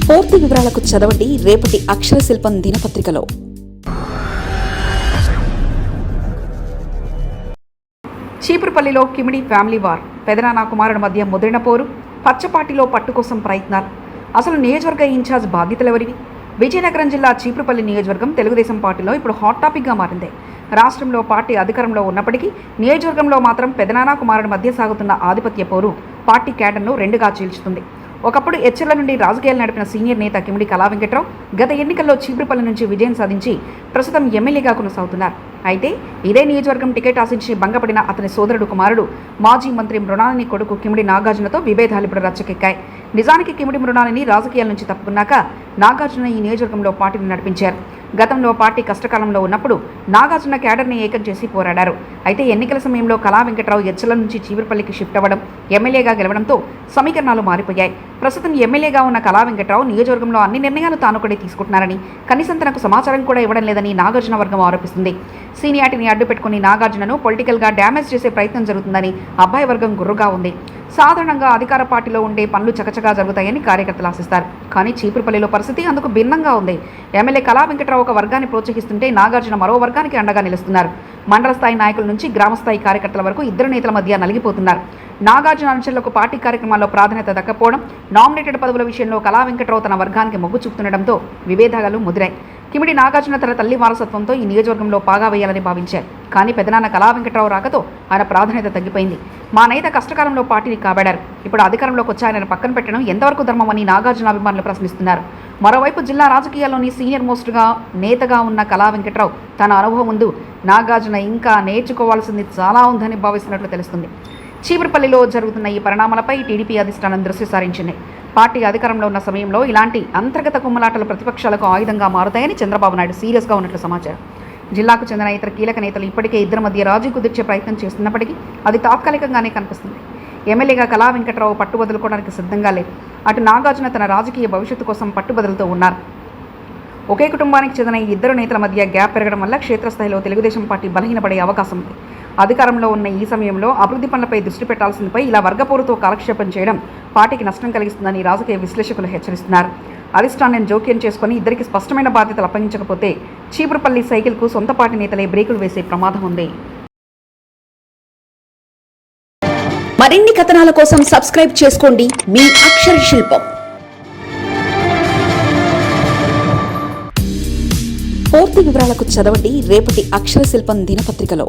పూర్తి వివరాలకు చదవండి రేపటి అక్షర శిల్పం దినపత్రికలో. చీపురుపల్లిలో కిమిడి ఫ్యామిలీ వార్, పెదనాన్న కుమారుడి మధ్య ముదిరిన పోరు, పచ్చపాటిలో పట్టు కోసం ప్రయత్నాలు. అసలు నియోజకవర్గ ఇన్ఛార్జ్ బాధ్యతలెవరివి? విజయనగరం జిల్లా చీపురుపల్లి నియోజకవర్గం తెలుగుదేశం పార్టీలో ఇప్పుడు హాట్ టాపిక్గా మారింది. రాష్ట్రంలో పార్టీ అధికారంలో ఉన్నప్పటికీ నియోజకవర్గంలో మాత్రం పెదనాన్న కుమారుడి మధ్య సాగుతున్న ఆధిపత్య పోరు పార్టీ క్యాడర్ను రెండుగా చీల్చుతుంది. ఒకప్పుడు హెచ్చర్ల నుండి రాజకీయాలు నడిపిన సీనియర్ నేత కిమిడి కళా వెంకట్రావు గత ఎన్నికల్లో చీపురుపల్లి నుంచి విజయం సాధించి ప్రస్తుతం ఎమ్మెల్యేగా కొనసాగుతున్నారు. అయితే ఇదే నియోజకవర్గం టికెట్ ఆశించి భంగపడిన అతని సోదరుడు కుమారుడు మాజీ మంత్రి మృణాలిని కొడుకు కిమిడి నాగార్జునతో విభేదాలు ఇప్పుడు రచ్చకెక్కాయి. నిజానికి కిమిడి మృణాలిని రాజకీయాల నుంచి తప్పుకున్నాక నాగార్జున ఈ నియోజకవర్గంలో పార్టీని నడిపించారు. గతంలో పార్టీ కష్టకాలంలో ఉన్నప్పుడు నాగార్జున క్యాడర్ని ఏకం చేసి పోరాడారు. అయితే ఎన్నికల సమయంలో కళా వెంకట్రావు ఎచ్చల నుంచి చీపురుపల్లికి షిఫ్ట్ అవ్వడం, ఎమ్మెల్యేగా గెలవడంతో సమీకరణాలు మారిపోయాయి. ప్రస్తుతం ఎమ్మెల్యేగా ఉన్న కళా వెంకట్రావు నియోజకవర్గంలో అన్ని నిర్ణయాలు తానుకడే తీసుకుంటున్నారని, కనీసం తనకు సమాచారం కూడా ఇవ్వడం లేదని నాగార్జున వర్గం ఆరోపిస్తుంది. సీనియారిటీని అడ్డుపెట్టుకుని నాగార్జునను పొలిటికల్గా డ్యామేజ్ చేసే ప్రయత్నం జరుగుతుందని అబ్బాయి వర్గం గుర్రుగా ఉంది. సాధారణంగా అధికార పార్టీలో ఉండే పనులు చకచకా జరుగుతాయని కార్యకర్తలు ఆశిస్తారు. కానీ చీపురుపల్లిలో పరిస్థితి అందుకు భిన్నంగా ఉంది. ఎమ్మెల్యే కళా వెంకట్రావు ఒక వర్గాన్ని ప్రోత్సహిస్తుంటే నాగార్జున మరో వర్గానికి అండగా నిలుస్తున్నారు. మండల స్థాయి నాయకుల నుంచి గ్రామస్థాయి కార్యకర్తల వరకు ఇద్దరు నేతల మధ్య నలిగిపోతున్నారు. నాగార్జున అనుచరులకు పార్టీ కార్యక్రమాల్లో ప్రాధాన్యత దక్కపోవడం, నామినేటెడ్ పదవుల విషయంలో కళా వెంకట్రావు తన వర్గానికి మొగ్గు చూపుతుండటంతో విభేదాలు ముదిరాయి. కిమిడి నాగార్జున తన తల్లి వారసత్వంతో ఈ నియోజకవర్గంలో పాగా వేయాలని భావించారు. కానీ పెదనాన్న కళా వెంకట్రావు రాకతో ఆయన ప్రాధాన్యత తగ్గిపోయింది. మా నేత కష్టకాలంలో పార్టీని కాపాడారు, ఇప్పుడు అధికారంలోకి వచ్చి ఆయన పక్కన పెట్టడం ఎంతవరకు ధర్మమని నాగార్జున అభిమానులు ప్రశ్నిస్తున్నారు. మరోవైపు జిల్లా రాజకీయాల్లోని సీనియర్ మోస్ట్గా నేతగా ఉన్న కళా వెంకట్రావు తన అనుభవం ముందు నాగార్జున ఇంకా నేర్చుకోవాల్సింది చాలా ఉందని భావిస్తున్నట్లు తెలుస్తుంది. చీపురుపల్లిలో జరుగుతున్న ఈ పరిణామాలపై టీడీపీ అధిష్టానం దృష్టి సారించింది. పార్టీ అధికారంలో ఉన్న సమయంలో ఇలాంటి అంతర్గత కుమ్మలాటలు ప్రతిపక్షాలకు ఆయుధంగా మారుతాయని చంద్రబాబు నాయుడు సీరియస్గా ఉన్నట్లు సమాచారం. జిల్లాకు చెందిన ఇతర కీలక నేతలు ఇప్పటికే ఇద్దరి మధ్య రాజీ కుదిర్చే ప్రయత్నం చేస్తున్నప్పటికీ అది తాత్కాలికంగానే కనిపిస్తుంది. ఎమ్మెల్యేగా కళా వెంకట్రావు పట్టు వదులుకోవడానికి సిద్ధంగా లేదు. అటు నాగార్జున తన రాజకీయ భవిష్యత్తు కోసం పట్టుబదులుతూ ఉన్నారు. ఒకే కుటుంబానికి చెందిన ఈ ఇద్దరు నేతల మధ్య గ్యాప్ పెరగడం వల్ల క్షేత్రస్థాయిలో తెలుగుదేశం పార్టీ బలహీనపడే అవకాశం ఉంది. అధికారంలో ఉన్న ఈ సమయంలో అభివృద్ధి పనులపై దృష్టి పెట్టాల్సిందిపై ఇలా వర్గపోరుతో కాలక్షేపం చేయడం పార్టీకి నష్టం కలిగిస్తుందని రాజకీయ విశ్లేషకులు హెచ్చరిస్తున్నారు. అధిష్టానం జోక్యం చేసుకుని ఇద్దరికి స్పష్టమైన బాధ్యతలు అప్పగించకపోతే చీపురుపల్లి సైకిల్కు సొంత పార్టీ నేతలే బ్రేకులు వేసే ప్రమాదం ఉంది. మరిన్ని కథనాల కోసం సబ్స్క్రైబ్ చేసుకోండి మీ అక్షర శిల్పం. పూర్తి వివరాలకు చదవండి రేపటి అక్షర శిల్పం దినపత్రికలో.